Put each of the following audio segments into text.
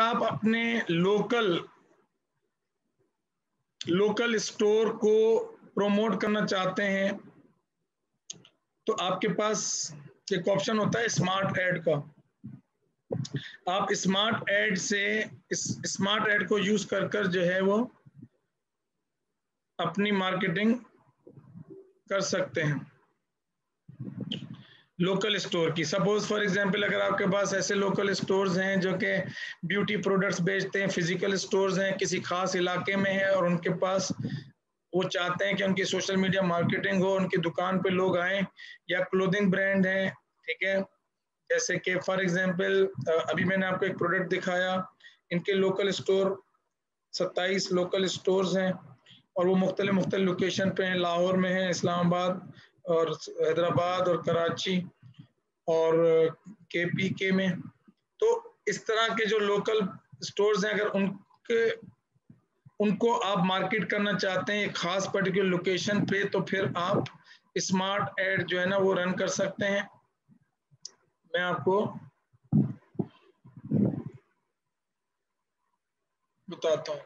आप अपने local store को प्रमोट करना चाहते हैं तो आपके पास एक ऑप्शन होता है स्मार्ट ऐड का। आप स्मार्ट ऐड से स्मार्ट ऐड को यूज कर जो है वो अपनी मार्केटिंग कर सकते हैं लोकल स्टोर की। सपोज फॉर एग्जांपल अगर आपके पास ऐसे लोकल स्टोर्स हैं जो कि ब्यूटी प्रोडक्ट्स बेचते हैं, फिजिकल स्टोर्स हैं किसी खास इलाके में है और उनके पास वो चाहते हैं कि उनकी सोशल मीडिया मार्केटिंग हो, उनकी दुकान पे लोग आए, या क्लोथिंग ब्रांड है, ठीक है, जैसे कि फॉर एग्जांपल अभी मैंने आपको एक प्रोडक्ट दिखाया, इनके लोकल स्टोर 27 लोकल स्टोर्स हैं और वो मुख्तलिफ लोकेशन पे हैं। लाहौर में है, इस्लामाबाद और हैदराबाद और कराची और KPK में। तो इस तरह के जो लोकल स्टोर्स हैं अगर उनको आप मार्केट करना चाहते हैं एक खास पर्टिकुलर लोकेशन पे, तो फिर आप स्मार्ट ऐड जो है ना वो रन कर सकते हैं। मैं आपको बताता हूँ।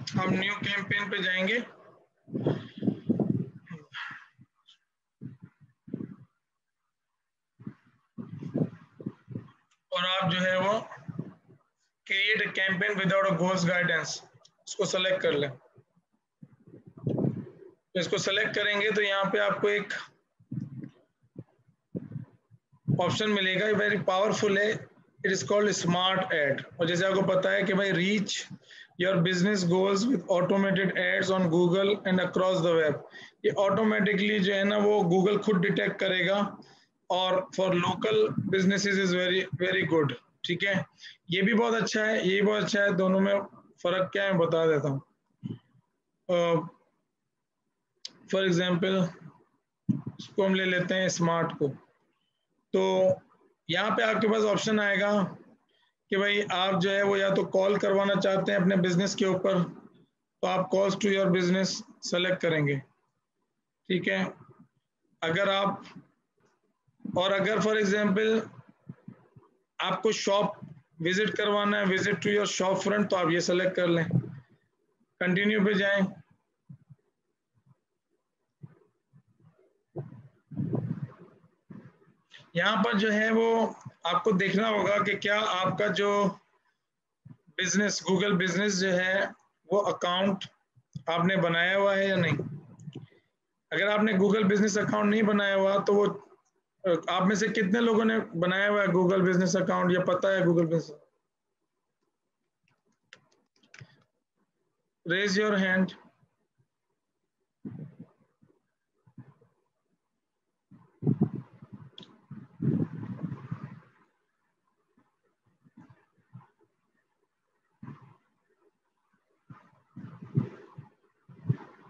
हम न्यू कैंपेन पे जाएंगे और आप जो है वो create a campaign without a goals guidance इसको सेलेक्ट कर लें। तो इसको सेलेक्ट करेंगे तो यहाँ पे आपको एक ऑप्शन मिलेगा, वेरी पावरफुल है, it is called smart ad. और जैसे आपको पता है कि भाई reach your business goals with automated ads on Google and across the web, ये ऑटोमेटिकली जो है ना वो गूगल खुद डिटेक्ट करेगा और for local businesses is very very good, ठीक है। ये भी बहुत अच्छा है, ये भी बहुत अच्छा है, दोनों में फर्क क्या है बता देता हूँ। फॉर एग्जाम्पल इसको हम ले लेते हैं स्मार्ट को। तो यहाँ पे आपके पास ऑप्शन आएगा कि भाई आप जो है वो या तो कॉल करवाना चाहते हैं अपने बिजनेस के ऊपर, तो आप calls to your business select करेंगे, ठीक है। अगर फॉर एग्जांपल आपको शॉप विजिट करवाना है, visit to your shop front, तो आप ये सेलेक्ट कर लें। कंटिन्यू पे जाएं। यहाँ पर जो है वो आपको देखना होगा कि क्या आपका जो बिजनेस गूगल बिजनेस जो है वो अकाउंट आपने बनाया हुआ है या नहीं। अगर आपने गूगल बिजनेस अकाउंट नहीं बनाया हुआ तो वो आप में से कितने लोगों ने बनाया हुआ है गूगल बिजनेस अकाउंट, या पता है Google business? Raise your hand.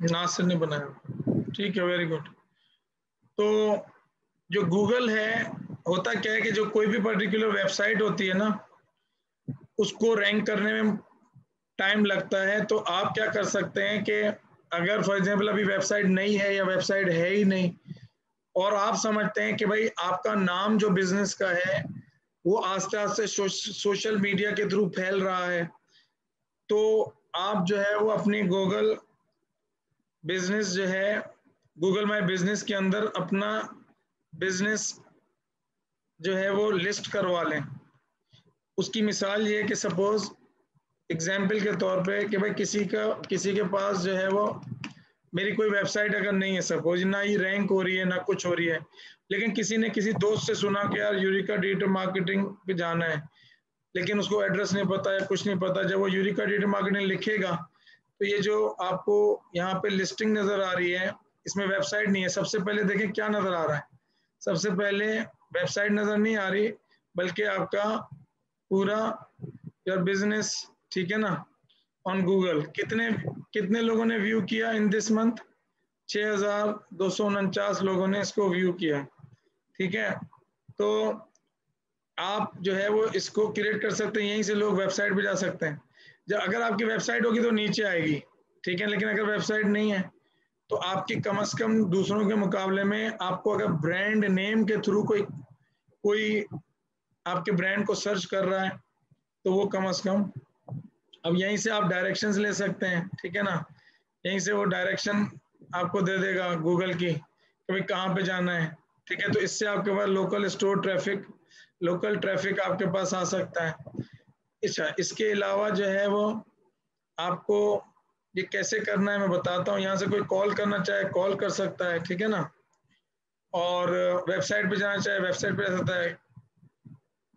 Nasir ने बनाया, ठीक है, वेरी गुड। तो जो गूगल है, होता क्या है कि जो कोई भी पर्टिकुलर वेबसाइट होती है ना उसको रैंक करने में टाइम लगता है। तो आप क्या कर सकते हैं कि अगर फॉर एग्जांपल अभी वेबसाइट नहीं है या वेबसाइट है ही नहीं और आप समझते हैं कि भाई आपका नाम जो बिजनेस का है वो आस्ते आस्ते सोशल मीडिया के थ्रू फैल रहा है, तो आप जो है वो अपनी गूगल बिजनेस जो है गूगल माई बिजनेस के अंदर अपना बिजनेस जो है वो लिस्ट करवा लें। उसकी मिसाल ये है कि सपोज एग्जाम्पल के तौर पे कि भाई किसी के पास जो है वो मेरी कोई वेबसाइट अगर नहीं है, सपोज ना ही रैंक हो रही है ना कुछ हो रही है, लेकिन किसी ने किसी दोस्त से सुना कि यार यूरिका डिजिटल मार्केटिंग पे जाना है, लेकिन उसको एड्रेस नहीं पता है, कुछ नहीं पता। जब वो यूरेका डिजिटल मार्केटिंग लिखेगा तो ये जो आपको यहाँ पे लिस्टिंग नजर आ रही है, इसमें वेबसाइट नहीं है। सबसे पहले देखें क्या नजर आ रहा है, सबसे पहले वेबसाइट नजर नहीं आ रही, बल्कि आपका पूरा योर बिजनेस, ठीक है ना, ऑन गूगल। कितने कितने लोगों ने व्यू किया इन दिस मंथ? 6,249 लोगों ने इसको व्यू किया, ठीक है। तो आप जो है वो इसको क्रिएट कर सकते हैं, यहीं से लोग वेबसाइट पे जा सकते हैं। जब अगर आपकी वेबसाइट होगी तो नीचे आएगी, ठीक है, लेकिन अगर वेबसाइट नहीं है तो आपकी कम से कम दूसरों के मुकाबले में आपको अगर ब्रांड नेम के थ्रू कोई कोई आपके ब्रांड को सर्च कर रहा है तो वो कम से कम, अब यहीं से आप डायरेक्शंस ले सकते हैं, ठीक है ना, यहीं से वो डायरेक्शन आपको दे देगा गूगल की कि भाई कहाँ पे जाना है, ठीक है। तो इससे आपके पास local store traffic, local traffic आपके पास आ सकता है। अच्छा, इसके अलावा जो है वो आपको ये कैसे करना है मैं बताता हूँ। यहाँ से कोई कॉल करना चाहे कॉल कर सकता है, ठीक है ना, और वेबसाइट पे जाना चाहे वेबसाइट पे जा सकता है।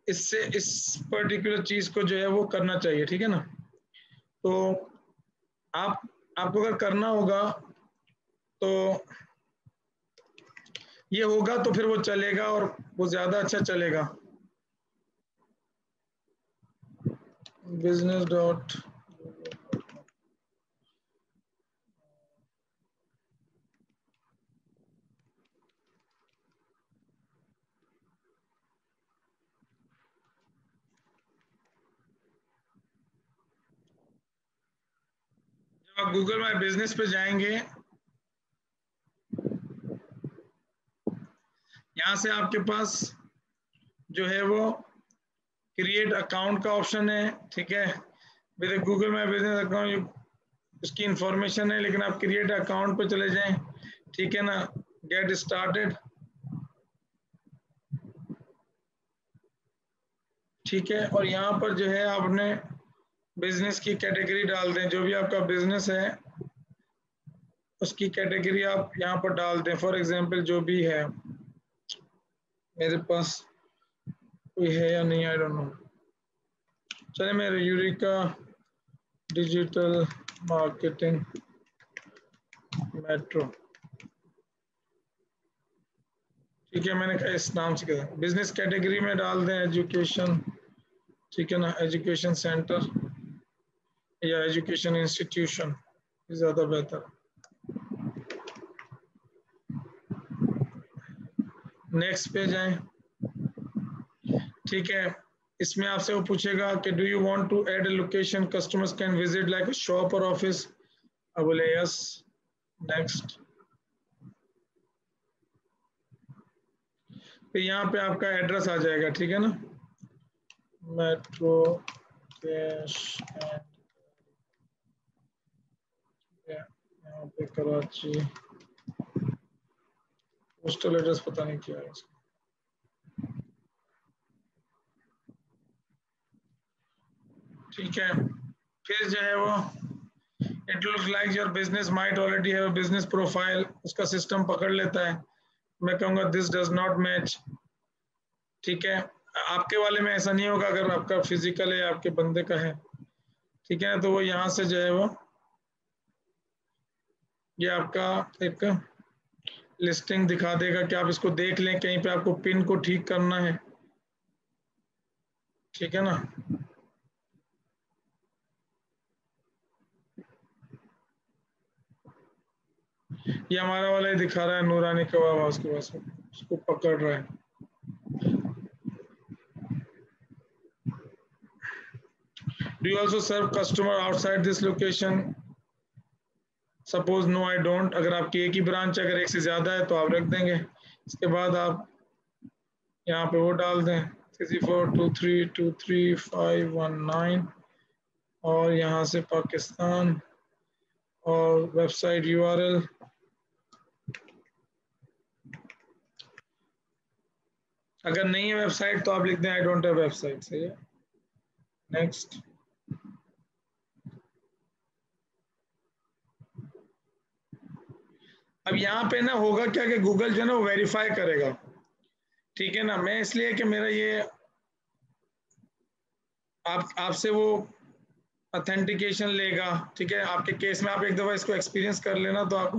इससे इस पर्टिकुलर चीज को जो है वो करना चाहिए, ठीक है ना। तो आप आपको अगर करना होगा तो ये होगा तो फिर वो चलेगा और वो ज्यादा अच्छा चलेगा। बिजनेस डॉट, जब आप गूगल माई बिजनेस पे जाएंगे, यहाँ से आपके पास जो है वो क्रिएट अकाउंट का ऑप्शन है, ठीक है। मेरे गूगल माई बिजनेस अकाउंट उसकी इंफॉर्मेशन है, लेकिन आप क्रिएट अकाउंट पे चले जाएं, ठीक है ना, गेट स्टार्टेड, ठीक है। और यहाँ पर जो है आपने बिजनेस की कैटेगरी डाल दें, जो भी आपका बिजनेस है उसकी कैटेगरी आप यहाँ पर डाल दें। फॉर एग्जांपल जो भी है, मेरे पास कोई है या नहीं, आई डोंट नो, चले मेरे यूरेका डिजिटल मार्केटिंग मेट्रो, ठीक है। मैंने कहा इस नाम से कहा बिजनेस कैटेगरी में डाल दें एजुकेशन, ठीक है ना, एजुकेशन सेंटर या एजुकेशन इंस्टीट्यूशन, ज्यादा बेहतर। नेक्स्ट पे जाएं, ठीक है। इसमें आपसे वो पूछेगा कि do you want to add a location customers can visit like a shop or office, अब बोले यस, नेक्स्ट। फिर यहाँ पे आपका एड्रेस आ जाएगा, ठीक है ना, मेट्रो कैश एंड, यहाँ पे कराची, पोस्टल एड्रेस पता नहीं क्या है इसका, ठीक है। फिर जो है वो it looks like your business might already have a business profile, उसका सिस्टम पकड़ लेता है। मैं कहूँगा दिस डज नॉट मैच, ठीक है। आपके वाले में ऐसा नहीं होगा, अगर आपका फिजिकल है आपके बंदे का है, ठीक है, तो वो यहाँ से जो है वो ये आपका एक लिस्टिंग दिखा देगा कि आप इसको देख लें, कहीं पे आपको पिन को ठीक करना है, ठीक है ना। ये हमारा वाला ही दिखा रहा है, नूरानी कबाब हाउस के पास, उसको पकड़ रहा है। Do you also serve customer outside this location, suppose no I don't. अगर आपकी एक ही ब्रांच है, अगर एक से ज्यादा है तो आप रख देंगे। इसके बाद आप यहाँ पे वो डाल दें 6423235519 और यहाँ से पाकिस्तान और वेबसाइट यूआरएल, अगर नहीं है वेबसाइट तो आप लिख दें आई डोंट हैव वेबसाइट, सही है। नेक्स्ट, अब यहाँ पे ना होगा क्या कि गूगल जो है ना वो वेरीफाई करेगा, ठीक है ना। मैं इसलिए कि मेरा ये आपसे वो ऑथेंटिकेशन लेगा, ठीक है। आपके केस में आप एक दफा इसको एक्सपीरियंस कर लेना तो आपको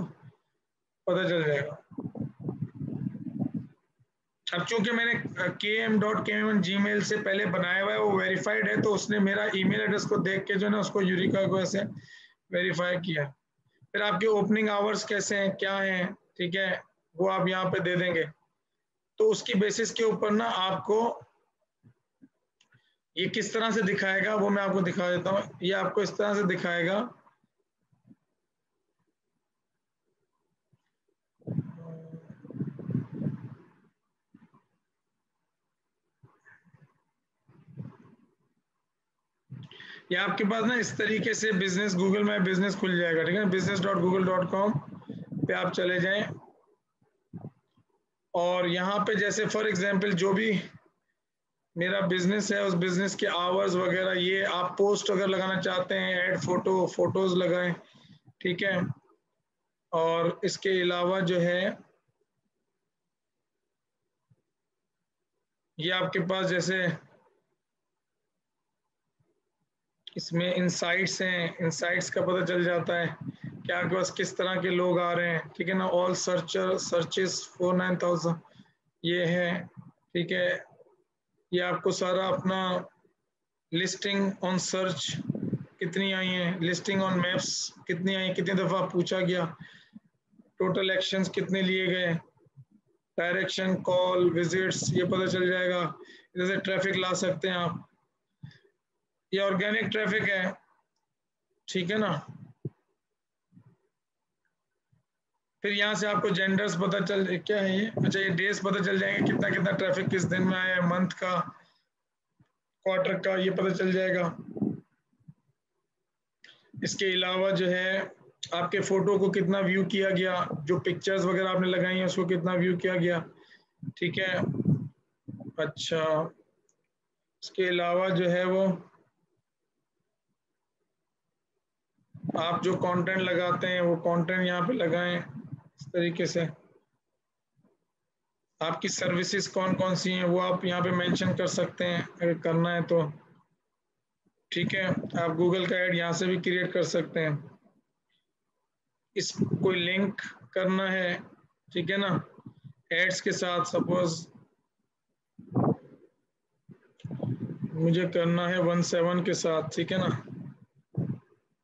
पता चल जाएगा। अब चूंकि मैंने km.kmm@gmail से पहले बनाया हुआ है, वो वेरीफाइड है, तो उसने मेरा ईमेल एड्रेस को देख के जो है ना उसको यूरिका को ऐसे वेरीफाई किया। फिर आपके ओपनिंग आवर्स कैसे हैं, क्या हैं, ठीक है, वो आप यहाँ पे दे देंगे। तो उसकी बेसिस के ऊपर ना आपको ये किस तरह से दिखाएगा वो मैं आपको दिखा देता हूँ। ये आपको इस तरह से दिखाएगा, ये आपके पास ना इस तरीके से बिजनेस, गूगल में बिजनेस खुल जाएगा, ठीक है। business.google.com पे आप चले जाएं और यहाँ पे जैसे फॉर एग्जांपल जो भी मेरा बिजनेस है उस बिजनेस के आवर्स वगैरह ये आप पोस्ट अगर लगाना चाहते हैं, ऐड फोटोज लगाएं, ठीक है। और इसके अलावा जो है ये आपके पास जैसे इसमें इनसाइट्स हैं, इनसाइट्स का पता चल जाता है कि आपके पास किस तरह के लोग आ रहे हैं, ठीक है ना। ऑल सर्चेस 49,000 ये है, ठीक है। ये आपको सारा अपना लिस्टिंग ऑन सर्च कितनी आई हैं, लिस्टिंग ऑन मैप्स कितनी आई, कितनी दफ़ा पूछा गया, टोटल एक्शंस कितने लिए गए, डायरेक्शन, कॉल, विजिट्स, ये पता चल जाएगा। जैसे ट्रैफिक ला सकते हैं आप, ये ऑर्गेनिक ट्रैफिक है, ठीक है ना। फिर यहाँ से आपको जेंडर्स पता चल, क्या है ये, अच्छा ये डेज पता चल जाएंगे, कितना कितना ट्रैफिक किस दिन में आया है, मंथ का, क्वार्टर का, ये पता चल जाएगा। इसके अलावा जो है आपके फोटो को कितना व्यू किया गया, जो पिक्चर्स वगैरह आपने लगाई हैं उसको कितना व्यू किया गया, ठीक है। अच्छा इसके अलावा जो है वो आप जो कंटेंट लगाते हैं वो कंटेंट यहाँ पे लगाएं इस तरीके से। आपकी सर्विसेज कौन कौन सी हैं वो आप यहाँ पे मेंशन कर सकते हैं अगर करना है तो, ठीक है। आप गूगल का ऐड यहाँ से भी क्रिएट कर सकते हैं। इस कोई लिंक करना है, ठीक है ना, एड्स के साथ, सपोज मुझे करना है 17 के साथ, ठीक है ना।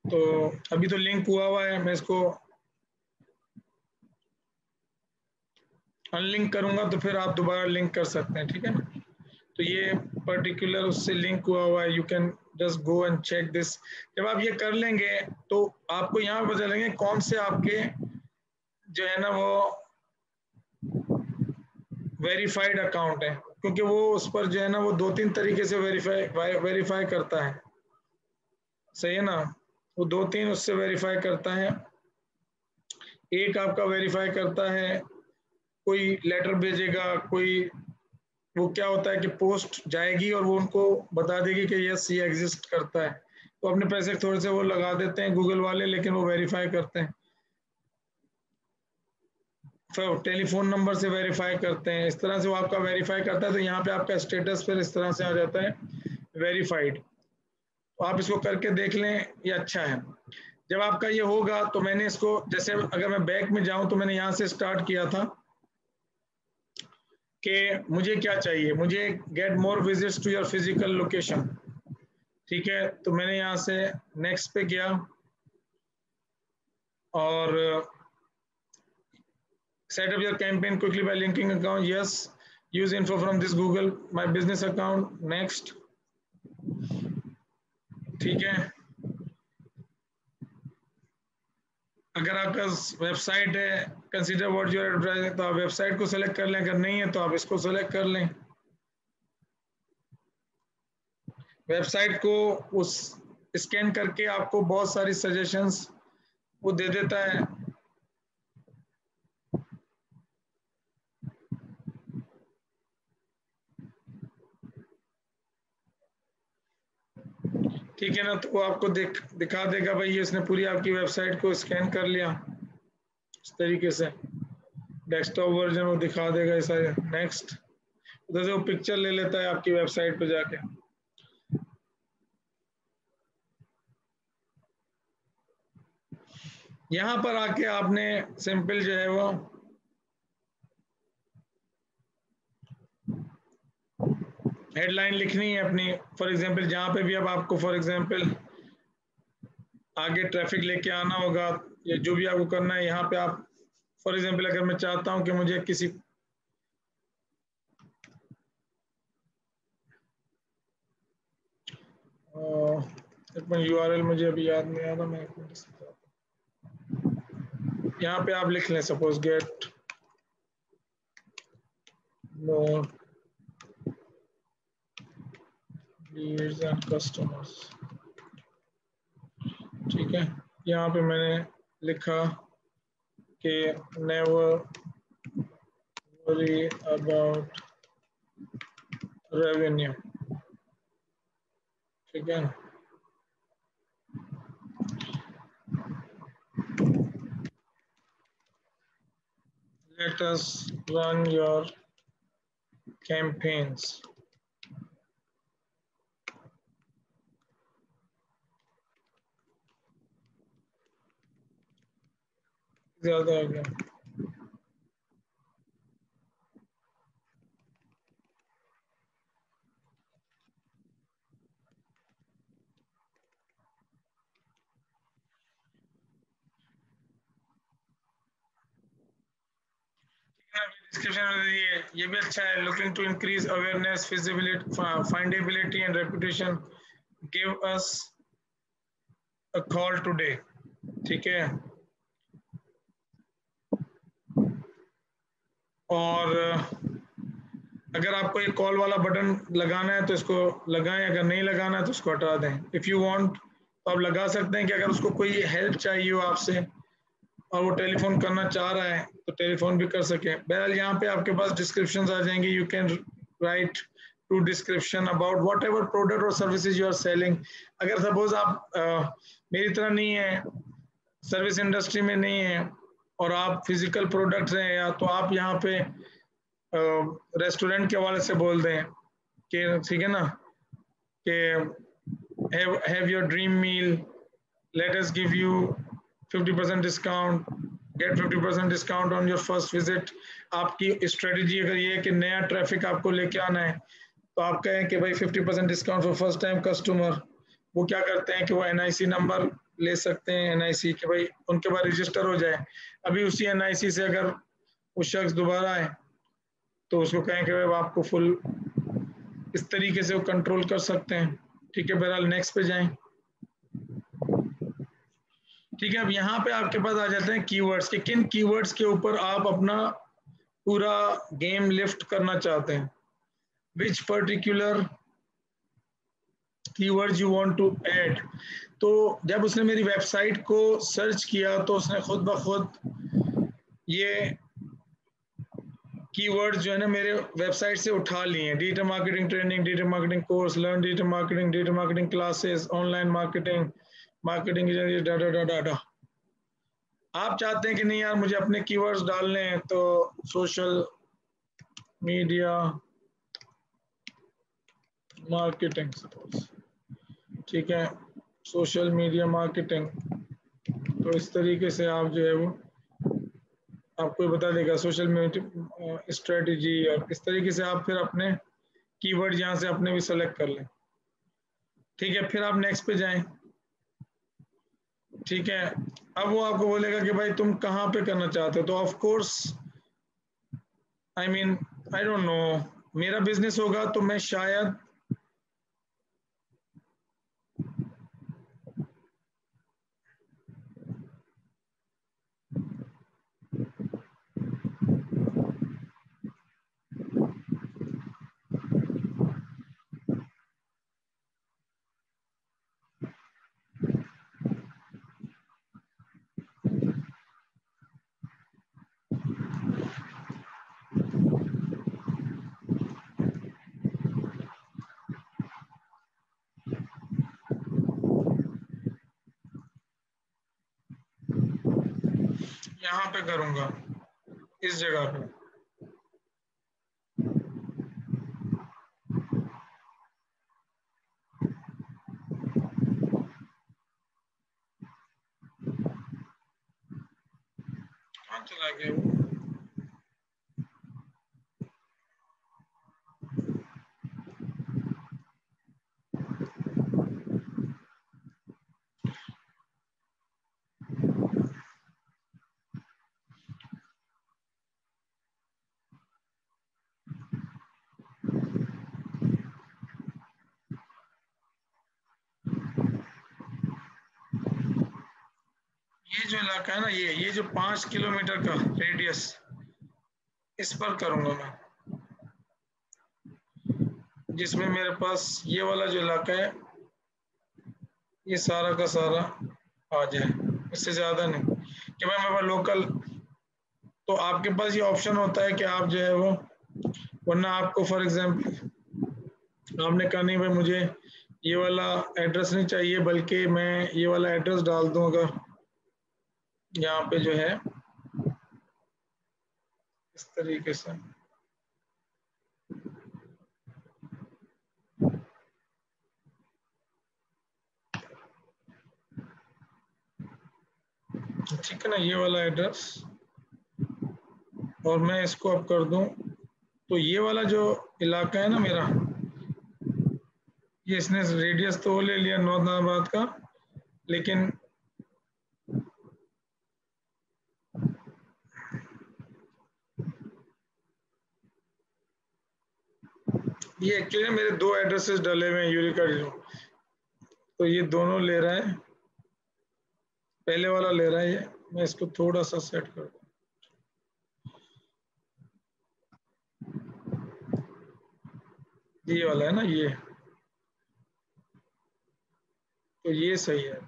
तो अभी तो लिंक हुआ है, मैं इसको अनलिंक करूंगा तो फिर आप दोबारा लिंक कर सकते हैं, ठीक है ना। तो ये पर्टिकुलर उससे लिंक हुआ है, you can just go and check this. जब आप ये कर लेंगे तो आपको यहाँ पता चलेंगे कौन से आपके जो है ना वो वेरीफाइड अकाउंट है, क्योंकि वो उस पर जो है ना वो 2-3 तरीके से वेरीफाई करता है, सही है ना। वो 2-3 उससे वेरीफाई करता है। एक आपका वेरीफाई करता है, कोई लेटर भेजेगा, कोई वो क्या होता है कि पोस्ट जाएगी और वो उनको बता देगी कि यस ये एग्जिस्ट करता है, तो अपने पैसे थोड़े से वो लगा देते हैं गूगल वाले, लेकिन वो वेरीफाई करते हैं। फिर टेलीफोन नंबर से वेरीफाई करते हैं, इस तरह से वो आपका वेरीफाई करता है। तो यहाँ पे आपका स्टेटस फिर इस तरह से आ जाता है वेरीफाइड। तो आप इसको करके देख लें, ये अच्छा है। जब आपका ये होगा तो मैंने इसको, जैसे अगर मैं बैक में जाऊं तो मैंने यहाँ से स्टार्ट किया था कि मुझे क्या चाहिए, मुझे get more visits to your physical location, ठीक है। तो मैंने यहाँ से नेक्स्ट पे गया और set up your campaign quickly by linking account, yes, use info from this Google my business account, next, ठीक है। अगर आपका वेबसाइट है, कंसीडर व्हाट यूर एडवर्टाइजिंग, तो आप वेबसाइट को सेलेक्ट कर लें, अगर नहीं है तो आप इसको सेलेक्ट कर लें। वेबसाइट को उस स्कैन करके आपको बहुत सारी सजेशंस वो दे देता है। ठीक है ना, तो वो आपको दिखा देगा भाई इसने पूरी आपकी वेबसाइट को स्कैन कर लिया, इस तरीके से डेस्कटॉप वर्जन वो दिखा देगा ऐसा। नेक्स्ट, उधर से वो पिक्चर ले लेता है आपकी वेबसाइट पे जाके। यहां पर आके आपने सिंपल जो है वो हेडलाइन लिखनी है अपनी। फॉर एग्जांपल जहां पे भी अब आपको फॉर एग्जांपल आगे ट्रैफिक लेके आना होगा या जो भी आपको करना है, यहाँ पे आप फॉर एग्जांपल अगर मैं चाहता हूं कि मुझे किसी यूआरएल मुझे अभी याद नहीं आ रहा, मैं एक मिनट, यहाँ पे आप लिख लें suppose get more Leeds and customers. ठीक है, यहाँ पे मैंने लिखा कि नेवर वरी अबाउट रेवेन्यू। ठीक है, let us run your campaigns। ज्यादा हो गया। डिस्क्रिप्शन में ये भी अच्छा है, looking to increase awareness feasibility findability and reputation, give us a call today. ठीक है, और अगर आपको एक कॉल वाला बटन लगाना है तो इसको लगाएं, अगर नहीं लगाना है तो इसको हटा दें। इफ़ यू वांट तो आप लगा सकते हैं कि अगर उसको कोई हेल्प चाहिए हो आपसे और वो टेलीफोन करना चाह रहा है तो टेलीफोन भी कर सके। बहरहाल यहाँ पे आपके पास डिस्क्रिप्शन आ जाएंगे, you can write to description about whatever product or services you are selling. अगर सपोज आप मेरी तरह नहीं है, सर्विस इंडस्ट्री में नहीं है और आप फिजिकल प्रोडक्ट्स हैं, या तो आप यहाँ पे रेस्टोरेंट के हवाले से बोल दें कि ठीक है ना, कि have your dream meal, let us give you 50% discount, get 50% discount on your first visit. आपकी स्ट्रेटजी अगर ये है कि नया ट्रैफिक आपको लेके आना है तो आप कहें कि भाई 50% discount for first time customer. वो क्या करते हैं कि वो एनआईसी नंबर ले सकते हैं, एनआईसी के भाई उनके पास रजिस्टर हो जाए, अभी उसी एनआईसी से अगर वो शख्स दोबारा आए तो उसको कहें कि भाई आपको फुल इस तरीके से वो कंट्रोल कर सकते हैं। ठीक है, बहरहाल नेक्स्ट पे जाएं। ठीक है, अब यहाँ पे आपके पास आ जाते हैं कीवर्ड्स के, किन कीवर्ड्स के ऊपर आप अपना पूरा गेम लिफ्ट करना चाहते हैं, which particular keywords you want to add. तो जब उसने मेरी वेबसाइट को सर्च किया तो उसने खुद ब खुद ये कीवर्ड्स जो है ना मेरे वेबसाइट से उठा लिए हैं, digital marketing training, digital marketing course, learn digital marketing classes, online marketing, marketing data data data. आप चाहते हैं कि नहीं यार मुझे अपने कीवर्ड्स डालने हैं, तो सोशल मीडिया मार्केटिंग सपोज, ठीक है, सोशल मीडिया मार्केटिंग। तो इस तरीके से आप जो है वो आपको बता देगा सोशल मीडिया स्ट्रेटजी, और इस तरीके से आप फिर अपने कीवर्ड यहाँ से अपने भी सेलेक्ट कर लें। ठीक है, फिर आप नेक्स्ट पे जाएं। ठीक है, अब वो आपको बोलेगा कि भाई तुम कहाँ पे करना चाहते हो, तो of course I mean I don't know, मेरा बिजनेस होगा तो मैं शायद यहाँ पे करूंगा, इस जगह पे। चला गया वो। ये जो इलाका है ना, ये जो 5 किलोमीटर का रेडियस, इस पर करूंगा मैं, जिसमें मेरे पास ये वाला जो इलाका है ये सारा का सारा आ जाए, इससे ज्यादा नहीं कि भाई मेरे पास लोकल। तो आपके पास ये ऑप्शन होता है कि आप जो है वो, वरना आपको फॉर एग्जांपल आपने कहा नहीं भाई मुझे ये वाला एड्रेस नहीं चाहिए, बल्कि मैं ये वाला एड्रेस डाल दूं अगर यहाँ पे जो है इस तरीके से। ठीक है ना, ये वाला एड्रेस, और मैं इसको अब कर दूं, तो ये वाला जो इलाका है ना मेरा, ये इसने रेडियस तो वो ले लिया नौतनाबाद का, लेकिन ये एक्चुअली मेरे दो एड्रेसेस डले हुए हैं यूरिका, तो ये दोनों ले रहा है, पहले वाला ले रहा है ये, मैं इसको थोड़ा सा सेट कर दूं। ये वाला है ना ये, तो ये सही है।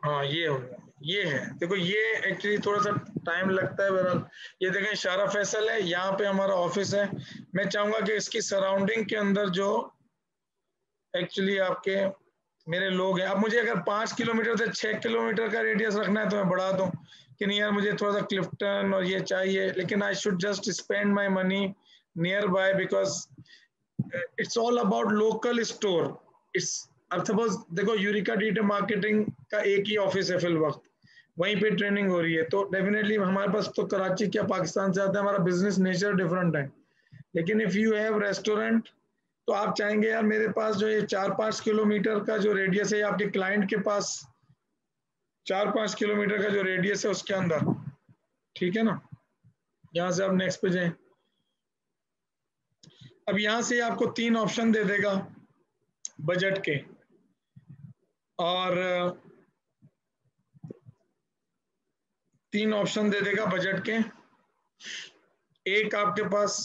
हाँ ये हो गया, ये है, देखो ये एक्चुअली थोड़ा सा टाइम लगता है बहरहाल। ये देखें इशारा फैसल है, यहाँ पे हमारा ऑफिस है। मैं चाहूंगा कि इसकी सराउंडिंग के अंदर जो एक्चुअली आपके मेरे लोग हैं, अब मुझे अगर 5 किलोमीटर से 6 किलोमीटर का रेडियस रखना है तो मैं बढ़ा दूं कि नहीं यार मुझे थोड़ा सा क्लिफ्टन और ये चाहिए, लेकिन I should just spend my money near by, because it's all about local store. It's अब सपोज देखो यूरिका डीटे मार्केटिंग का एक ही ऑफिस है फिल वक्त, वहीं पे ट्रेनिंग हो रही है, तो डेफिनेटली हमारे पास तो कराची क्या पाकिस्तान से आता है, हमारा बिजनेस नेचर डिफरेंट है। लेकिन इफ यू हैव रेस्टोरेंट, तो आप चाहेंगे यार मेरे पास जो ये 4-5 किलोमीटर का जो रेडियस है, आपके क्लाइंट के पास 4-5 किलोमीटर का जो रेडियस है उसके अंदर, ठीक है ना। यहाँ से आप नेक्स्ट पे जाएं। अब यहाँ से आपको 3 ऑप्शन दे देगा बजट के, और 3 ऑप्शन दे देगा बजट के। एक आपके पास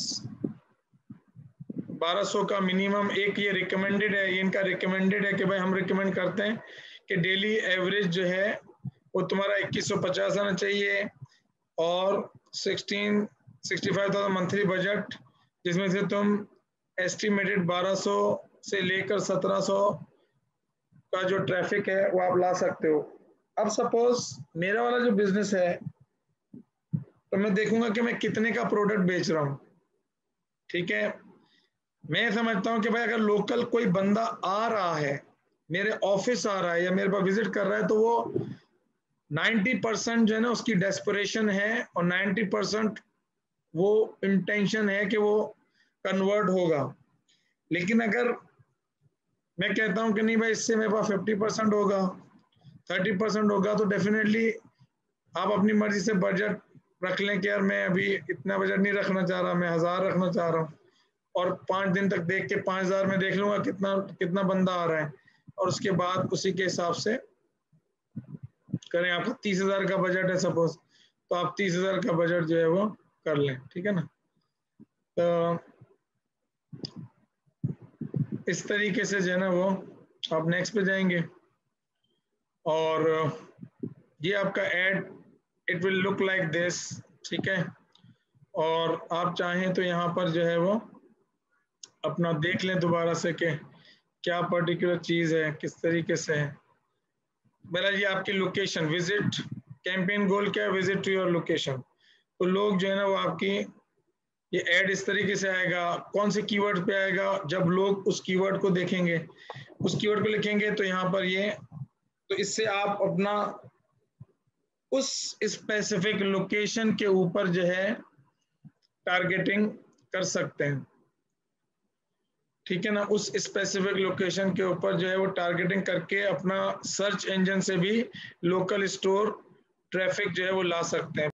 1200 का मिनिमम, एक ये रिकमेंडेड है, ये इनका रिकमेंडेड है कि भाई हम रिकमेंड करते हैं कि डेली एवरेज जो है वो तुम्हारा 2150 आना चाहिए, और 65,000 मंथली बजट, जिसमें से तुम एस्टिमेटेड 1200 से लेकर 1700 का जो ट्रैफिक है वो आप ला सकते हो। अब सपोज मेरा वाला जो बिजनेस है, तो मैं देखूंगा कि मैं कितने का प्रोडक्ट बेच रहा हूँ, ठीक है। मैं समझता हूँ कि भाई अगर लोकल कोई बंदा आ रहा है, मेरे ऑफिस आ रहा है या मेरे पास विजिट कर रहा है, तो वो 90% जो है ना उसकी डेस्परेशन है, और 90% वो इंटेंशन है कि वो कन्वर्ट होगा। लेकिन अगर मैं कहता हूं कि नहीं भाई इससे मेरे पास 50% होगा, 30% होगा, तो डेफिनेटली आप अपनी मर्जी से बजट रख लें कि यार मैं अभी इतना बजट नहीं रखना चाह रहा, मैं 1000 रखना चाह रहा हूँ, और 5 दिन तक देख के 5000 में देख लूंगा कितना कितना बंदा आ रहा है, और उसके बाद उसी के हिसाब से करें। आपका 30,000 का बजट है सपोज, तो आप 30,000 का बजट जो है वो कर लें, ठीक है ना। तो इस तरीके से जो है ना वो आप नेक्स्ट पे जाएंगे, और ये आपका ad it will look like this, ठीक है। और आप चाहें तो यहाँ पर जो है वो अपना देख लें दोबारा से कि क्या पर्टिकुलर चीज़ है, किस तरीके से है। मेरा ये आपकी लोकेशन विजिट, कैंपेन गोल क्या है, विजिट टू योर लोकेशन। तो लोग जो है ना वो आपकी ये ऐड इस तरीके से आएगा, कौन से कीवर्ड पे आएगा, जब लोग उस कीवर्ड को देखेंगे, उस कीवर्ड को लिखेंगे, तो यहाँ पर ये तो इससे आप अपना उस स्पेसिफिक लोकेशन के ऊपर जो है टारगेटिंग कर सकते हैं, ठीक है ना। उस स्पेसिफिक लोकेशन के ऊपर जो है वो टारगेटिंग करके अपना सर्च इंजन से भी लोकल स्टोर ट्रैफिक जो है वो ला सकते हैं।